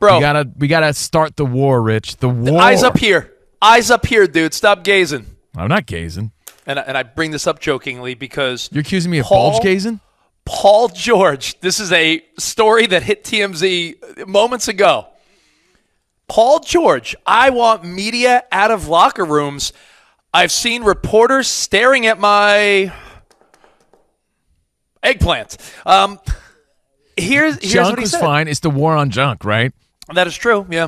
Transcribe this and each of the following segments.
Bro. We gotta start the war, Rich. The war. Eyes up here. Eyes up here, dude. Stop gazing. I'm not gazing. And I bring this up jokingly because You're accusing me of bulge gazing? Paul George. This is a story that hit TMZ moments ago. Paul George. I want media out of locker rooms. I've seen reporters staring at my eggplant. Here's junk what he was said. fine. It's the war on junk, right? That is true, yeah.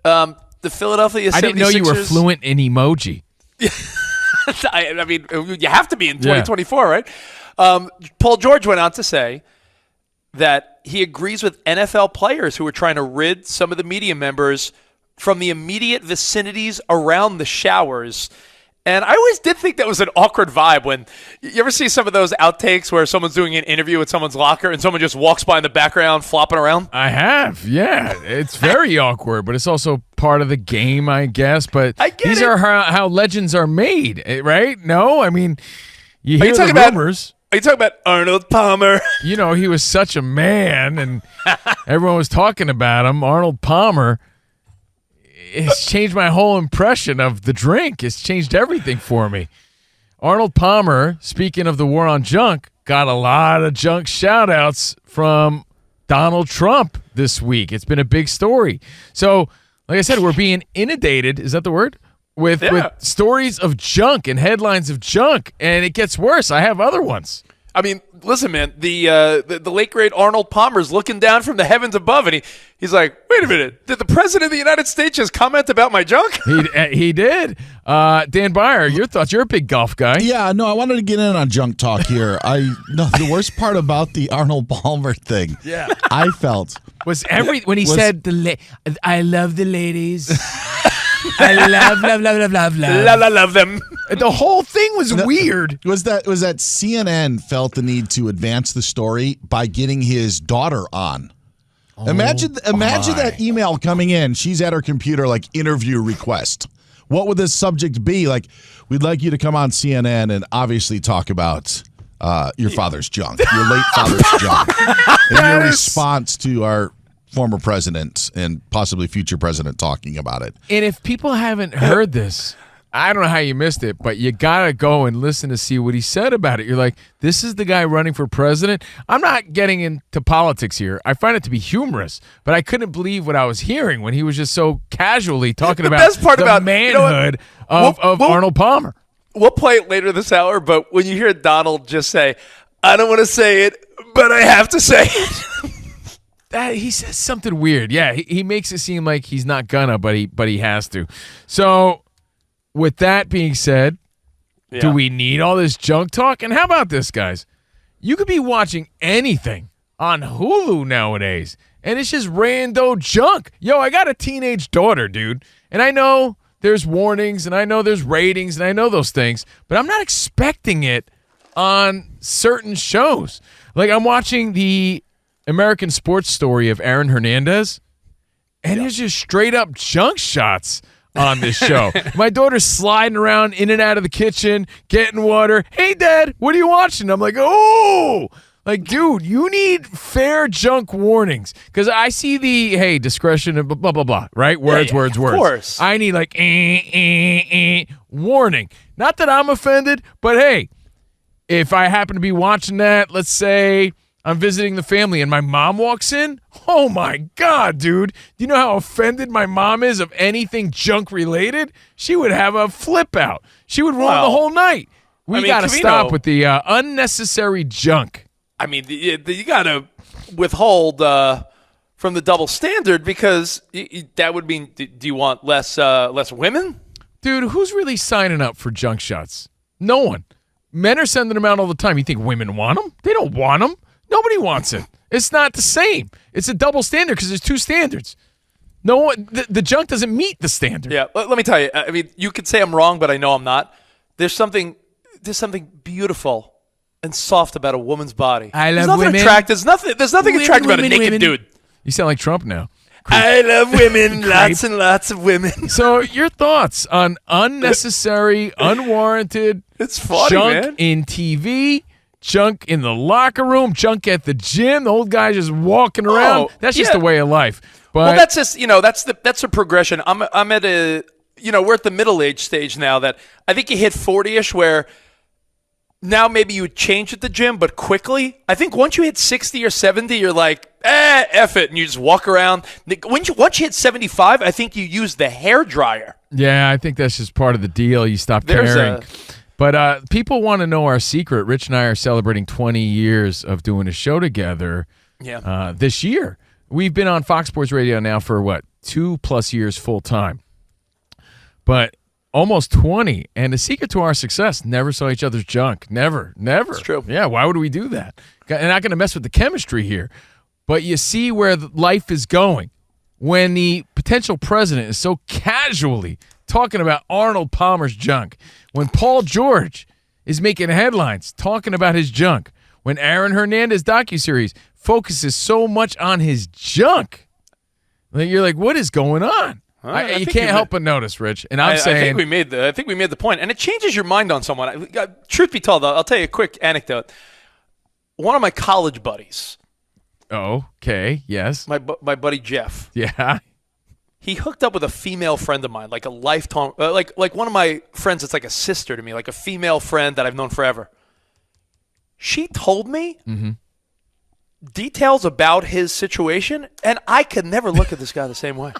The Philadelphia 76ers. I didn't know you were fluent in emoji. I mean, you have to be in 2024, right? Paul George went on to say that he agrees with NFL players who are trying to rid some of the media members from the immediate vicinities around the showers. And I always did think that was an awkward vibe when you ever see some of those outtakes where someone's doing an interview with someone's locker and someone just walks by in the background flopping around? I have, yeah. It's very awkward, but it's also part of the game, I guess. But these are how legends are made, right? No? I mean, you hear the rumors. Are you talking about Arnold Palmer? You know, he was such a man, and everyone was talking about him. Arnold Palmer. It's changed my whole impression of the drink. It's changed everything for me. Arnold Palmer, speaking of the war on junk, got a lot of junk shout-outs from Donald Trump this week. It's been a big story. So, like I said, we're being inundated, is that the word? With stories of junk and headlines of junk, and it gets worse. I have other ones. I mean, listen, man, the late, great Arnold Palmer's looking down from the heavens above, and he's like, wait a minute, did the President of the United States just comment about my junk? He did. Dan Byer, your thoughts? You're a big golf guy. Yeah, no, I wanted to get in on junk talk here. The worst part about the Arnold Palmer thing, I felt, was when he said, I love the ladies. I love them. The whole thing was weird. Was that CNN felt the need to advance the story by getting his daughter on. Imagine that email coming in. She's at her computer, like, interview request. What would the subject be? Like, we'd like you to come on CNN and obviously talk about your father's junk, your late father's junk, and your response to our former president and possibly future president talking about it. And if people haven't heard this, I don't know how you missed it, but you got to go and listen to see what he said about it. You're like, this is the guy running for president? I'm not getting into politics here. I find it to be humorous, but I couldn't believe what I was hearing when he was just so casually talking about the manhood of Arnold Palmer. We'll play it later this hour, but when you hear Donald just say, I don't want to say it, but I have to say it. He says something weird. Yeah, he makes it seem like he's not gonna, but he has to. So, with that being said, do we need all this junk talk? And how about this, guys? You could be watching anything on Hulu nowadays, and it's just rando junk. Yo, I got a teenage daughter, dude, and I know there's warnings, and I know there's ratings, and I know those things, but I'm not expecting it on certain shows. Like, I'm watching the American Sports Story of Aaron Hernandez, and there's just straight up junk shots on this show. My daughter's sliding around in and out of the kitchen, getting water. Hey, Dad, what are you watching? I'm like, oh, like, dude, you need fair junk warnings, because I see the, hey, discretion and blah, blah, blah, right? Words. Of course. I need like, warning. Not that I'm offended, but hey, if I happen to be watching that, let's say I'm visiting the family and my mom walks in. Oh, my God, dude. Do you know how offended my mom is of anything junk related? She would have a flip out. She would ruin the whole night. We got to stop with the unnecessary junk. I mean, you got to withhold from the double standard, because that would mean, do you want less women? Dude, who's really signing up for junk shots? No one. Men are sending them out all the time. You think women want them? They don't want them. Nobody wants it. It's not the same. It's a double standard because there's two standards. No one, the junk doesn't meet the standard. Yeah, let me tell you. I mean, you could say I'm wrong, but I know I'm not. There's something beautiful and soft about a woman's body. I love women. There's nothing attractive about a naked dude. You sound like Trump now. I love women, lots and lots of women. So your thoughts on unnecessary, unwarranted funny, junk man. in TV, junk in the locker room, junk at the gym, the old guy just walking around. That's just the way of life. But that's just that's a progression. I'm at a we're at the middle age stage now that I think you hit 40ish where now maybe you would change at the gym, but quickly. I think once you hit 60 or 70, you're like, F it, and you just walk around. Once you hit 75, I think you use the hair dryer. Yeah, I think that's just part of the deal. You stop caring. But people want to know our secret. Rich and I are celebrating 20 years of doing a show together this year. We've been on Fox Sports Radio now for, 2+ years full time. But almost 20. And the secret to our success, never saw each other's junk. Never. It's true. Yeah, why would we do that? And not going to mess with the chemistry here. But you see where life is going when the potential president is so casually talking about Arnold Palmer's junk. When Paul George is making headlines talking about his junk. When Aaron Hernandez docuseries focuses so much on his junk. You're like, what is going on? You can't help but notice, Rich. And I'm saying, I think we made the point, and it changes your mind on someone. Truth be told, I'll tell you a quick anecdote. One of my college buddies. Oh, okay, yes. My buddy Jeff. Yeah. He hooked up with a female friend of mine, like a lifetime, like one of my friends that's like a sister to me, like a female friend that I've known forever. She told me details about his situation, and I could never look at this guy the same way.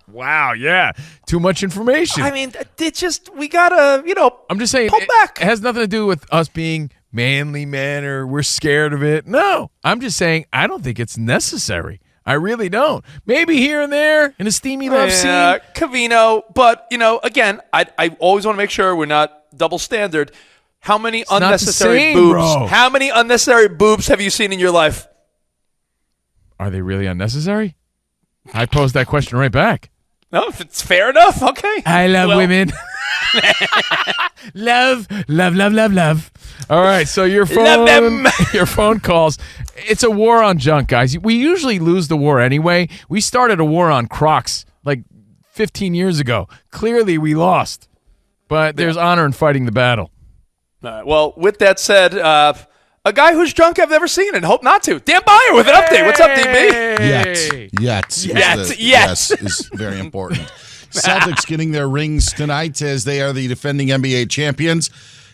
Wow, yeah. Too much information. I mean, it's just, we got to, I'm just saying, pull back. It has nothing to do with us being manly men or we're scared of it. No, I'm just saying I don't think it's necessary. I really don't. Maybe here and there in a steamy love scene. Covino, but, again, I always want to make sure we're not double standard. How many unnecessary boobs? Bro. How many unnecessary boobs have you seen in your life? Are they really unnecessary? I posed that question right back. No, if it's fair enough, okay. I love women. Love. All right, so your phone calls. It's a war on junk, guys. We usually lose the war anyway. We started a war on Crocs like 15 years ago. Clearly, we lost. But there's honor in fighting the battle. All right, well, with that said, a guy whose junk I've never seen and hope not to. Dan Beyer with an update. What's up, DB? Yes is very important. Celtics getting their rings tonight as they are the defending NBA champions.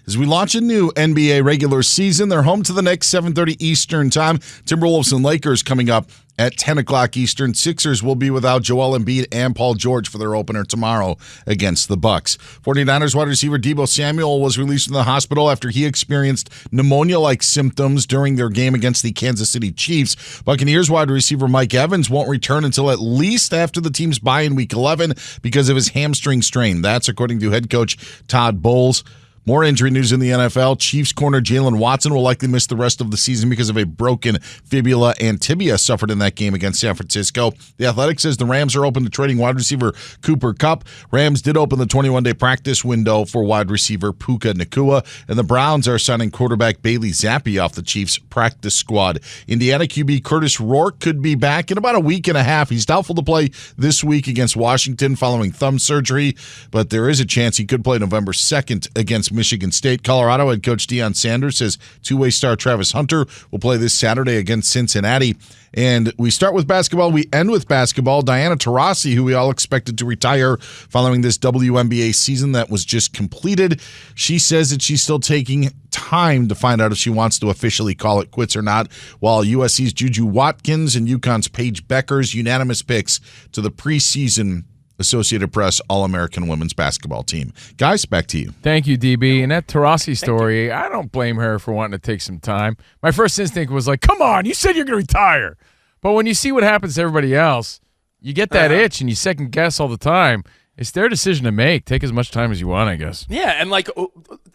As we launch a new NBA regular season, they're home to the Knicks, 7:30 Eastern time. Timberwolves and Lakers coming up at 10 o'clock Eastern. Sixers will be without Joel Embiid and Paul George for their opener tomorrow against the Bucks. 49ers wide receiver Deebo Samuel was released from the hospital after he experienced pneumonia-like symptoms during their game against the Kansas City Chiefs. Buccaneers wide receiver Mike Evans won't return until at least after the team's bye in Week 11 because of his hamstring strain. That's according to head coach Todd Bowles. More injury news in the NFL. Chiefs corner Jalen Watson will likely miss the rest of the season because of a broken fibula and tibia suffered in that game against San Francisco. The Athletic says the Rams are open to trading wide receiver Cooper Kupp. Rams did open the 21-day practice window for wide receiver Puka Nacua, and the Browns are signing quarterback Bailey Zappi off the Chiefs' practice squad. Indiana QB Curtis Rourke could be back in about a week and a half. He's doubtful to play this week against Washington following thumb surgery, but there is a chance he could play November 2nd against Michigan State. Colorado head coach Deion Sanders says two-way star Travis Hunter will play this Saturday against Cincinnati. And we start with basketball. We end with basketball. Diana Taurasi, who we all expected to retire following this WNBA season that was just completed, she says that she's still taking time to find out if she wants to officially call it quits or not, while USC's Juju Watkins and UConn's Paige Becker's unanimous picks to the preseason Associated Press All-American Women's Basketball Team. Guys, back to you. Thank you, DB. And that Taurasi story, I don't blame her for wanting to take some time. My first instinct was like, come on, you said you're going to retire. But when you see what happens to everybody else, you get that itch and you second guess all the time. It's their decision to make. Take as much time as you want, I guess. Yeah,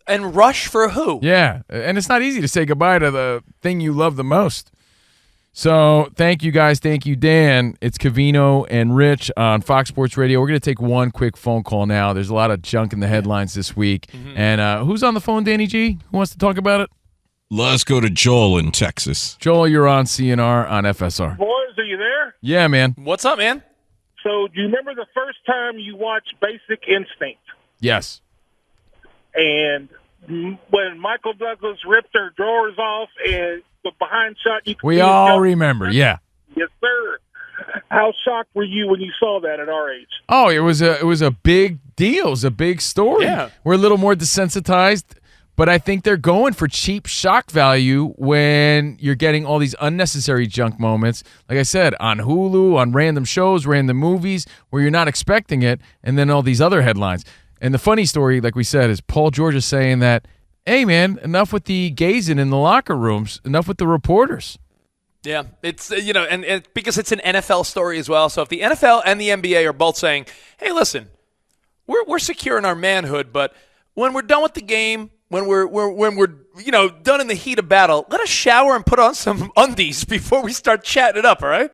and rush for who? Yeah, and it's not easy to say goodbye to the thing you love the most. So thank you, guys. Thank you, Dan. It's Covino and Rich on Fox Sports Radio. We're going to take one quick phone call now. There's a lot of junk in the headlines this week. Mm-hmm. And who's on the phone, Danny G? Who wants to talk about it? Let's go to Joel in Texas. Joel, you're on CNR on FSR. Boys, are you there? Yeah, man. What's up, man? So do you remember the first time you watched Basic Instinct? Yes. And when Michael Douglas ripped her drawers off and the behind shot, you could we all remember, yeah. Yes, sir. How shocked were you when you saw that at our age? Oh, it was a big deal. It was a big story. Yeah. We're a little more desensitized, but I think they're going for cheap shock value when you're getting all these unnecessary junk moments. Like I said, on Hulu, on random shows, random movies where you're not expecting it, and then all these other headlines. And the funny story, like we said, is Paul George is saying that, hey, man, enough with the gazing in the locker rooms, enough with the reporters. Yeah, it's and because it's an NFL story as well. So if the NFL and the NBA are both saying, "Hey, listen, we're secure in our manhood, but when we're done with the game, when we're done in the heat of battle, let us shower and put on some undies before we start chatting it up." All right.